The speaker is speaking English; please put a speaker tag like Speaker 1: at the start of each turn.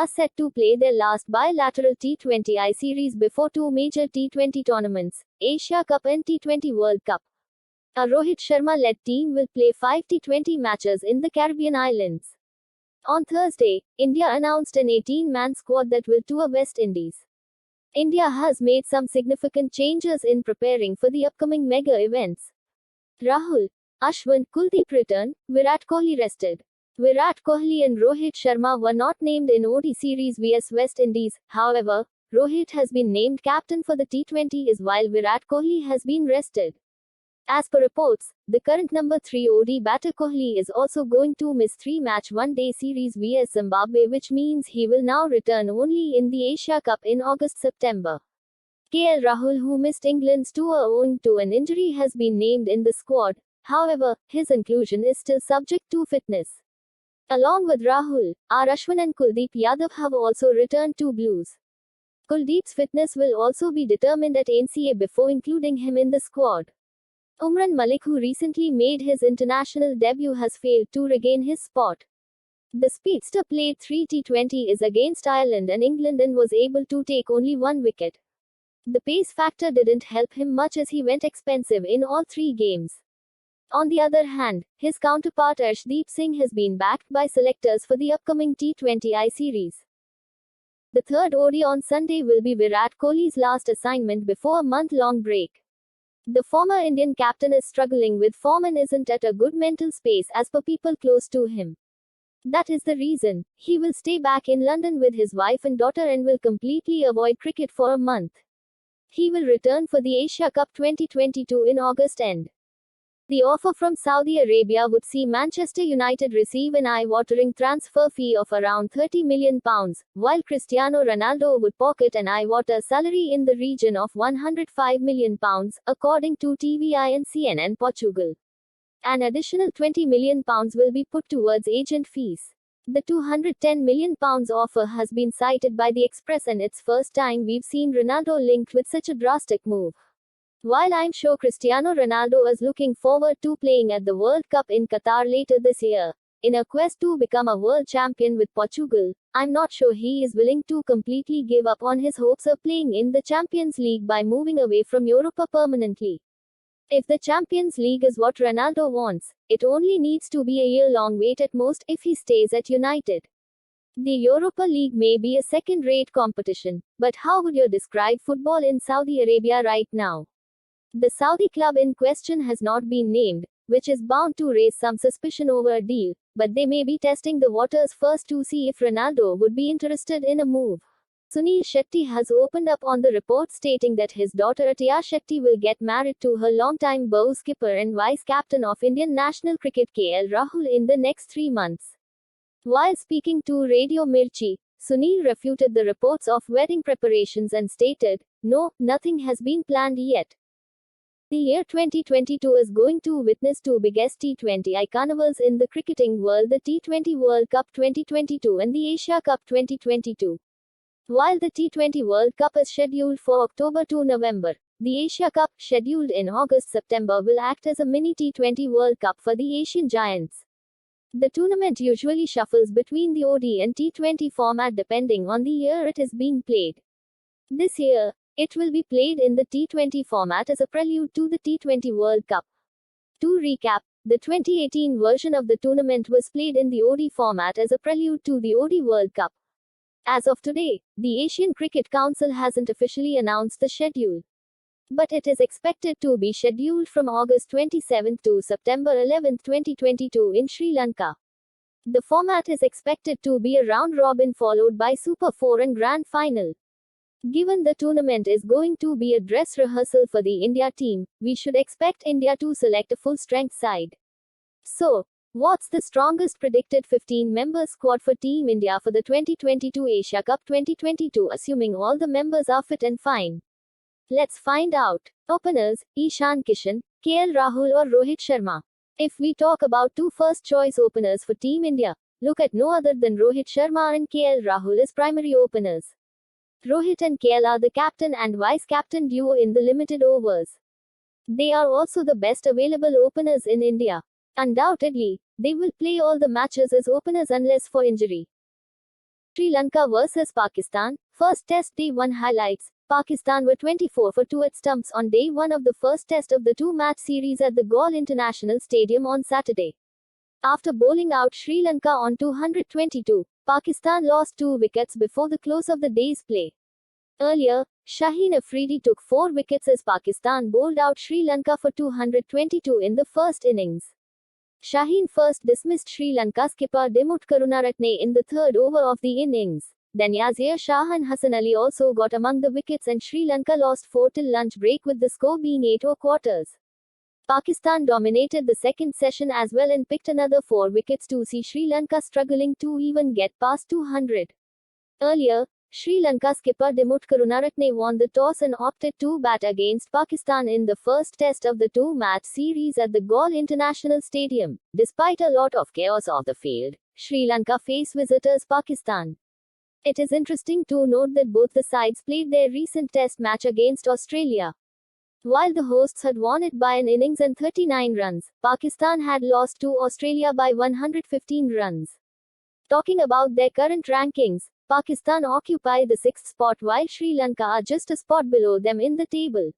Speaker 1: are set to play their last bilateral T20I series before two major T20 tournaments, Asia Cup and T20 World Cup. A Rohit Sharma-led team will play 5 T20 matches in the Caribbean islands. On Thursday, India announced an 18-man squad that will tour West Indies. India has made some significant changes in preparing for the upcoming mega events. Rahul, Ashwin, Kuldeep return, Virat Kohli rested. Virat Kohli and Rohit Sharma were not named in ODI series vs West Indies. However, Rohit has been named captain for the T20s while Virat Kohli has been rested. As per reports, the current number 3 ODI batter Kohli is also going to miss 3-match one-day series vs Zimbabwe, which means he will now return only in the Asia Cup in August-September. KL Rahul, who missed England's tour owing to an injury, has been named in the squad. However, his inclusion is still subject to fitness. Along with Rahul, R. Ashwin and Kuldeep Yadav have also returned to Blues. Kuldeep's fitness will also be determined at NCA before including him in the squad. Umran Malik, who recently made his international debut, has failed to regain his spot. The speedster played 3 T20s against Ireland and England and was able to take only 1 wicket. The pace factor didn't help him much as he went expensive in all 3 games. On the other hand, his counterpart Arshdeep Singh has been backed by selectors for the upcoming T20I series. The third ODI on Sunday will be Virat Kohli's last assignment before a month-long break. The former Indian captain is struggling with form and isn't at a good mental space as per people close to him. That is the reason he will stay back in London with his wife and daughter and will completely avoid cricket for a month. He will return for the Asia Cup 2022 in August end. The offer from Saudi Arabia would see Manchester United receive an eye-watering transfer fee of around £30 million, while Cristiano Ronaldo would pocket an eye-water salary in the region of £105 million, according to TVI and CNN Portugal. An additional £20 million will be put towards agent fees. The £210 million offer has been cited by the Express, and it's first time we've seen Ronaldo linked with such a drastic move. While I'm sure Cristiano Ronaldo is looking forward to playing at the World Cup in Qatar later this year, in a quest to become a world champion with Portugal, I'm not sure he is willing to completely give up on his hopes of playing in the Champions League by moving away from Europa permanently. If the Champions League is what Ronaldo wants, it only needs to be a year-long wait at most if he stays at United. The Europa League may be a second-rate competition, but how would you describe football in Saudi Arabia right now? The Saudi club in question has not been named, which is bound to raise some suspicion over a deal, but they may be testing the waters first to see if Ronaldo would be interested in a move. Sunil Shetty has opened up on the report, stating that his daughter Atiya Shetty will get married to her longtime bow skipper and vice-captain of Indian national cricket KL Rahul in the next 3 months. While speaking to Radio Mirchi, Sunil refuted the reports of wedding preparations and stated, "No, nothing has been planned yet." The year 2022 is going to witness 2 biggest T20I carnivals in the cricketing world, the T20 World Cup 2022 and the Asia Cup 2022. While the T20 World Cup is scheduled for October to November, the Asia Cup, scheduled in August-September, will act as a mini T20 World Cup for the Asian giants. The tournament usually shuffles between the ODI and T20 format depending on the year it is being played. This year, it will be played in the T20 format as a prelude to the T20 World Cup. To recap, the 2018 version of the tournament was played in the ODI format as a prelude to the ODI World Cup. As of today, the Asian Cricket Council hasn't officially announced the schedule, but it is expected to be scheduled from August 27 to September 11, 2022 in Sri Lanka. The format is expected to be a round-robin followed by Super 4 and Grand Final. Given the tournament is going to be a dress rehearsal for the India team, we should expect India to select a full-strength side. So, what's the strongest predicted 15-member squad for Team India for the 2022 Asia Cup 2022, assuming all the members are fit and fine? Let's find out. Openers, Ishan Kishan, KL Rahul or Rohit Sharma. If we talk about 2 first-choice openers for Team India, look at no other than Rohit Sharma and KL Rahul as primary openers. Rohit and KL are the captain and vice-captain duo in the limited overs. They are also the best available openers in India. Undoubtedly, they will play all the matches as openers unless for injury. Sri Lanka vs Pakistan, first test day 1 highlights. Pakistan were 24 for 2 at stumps on day 1 of the first test of the two-match series at the Galle International Stadium on Saturday. After bowling out Sri Lanka on 222, Pakistan lost 2 wickets before the close of the day's play. Earlier, Shaheen Afridi took 4 wickets as Pakistan bowled out Sri Lanka for 222 in the first innings. Shaheen first dismissed Sri Lanka skipper Dimuth Karunaratne in the third over of the innings. Then Yazir Shah and Hassan Ali also got among the wickets and Sri Lanka lost 4 till lunch break with the score being 8/4. Pakistan dominated the second session as well and picked another 4 wickets to see Sri Lanka struggling to even get past 200. Earlier, Sri Lanka skipper Dimuth Karunaratne won the toss and opted to bat against Pakistan in the first test of the two-match series at the Galle International Stadium. Despite a lot of chaos off the field, Sri Lanka face visitors Pakistan. It is interesting to note that both the sides played their recent test match against Australia. While the hosts had won it by an innings and 39 runs, Pakistan had lost to Australia by 115 runs. Talking about their current rankings, Pakistan occupy the 6th spot while Sri Lanka are just a spot below them in the table.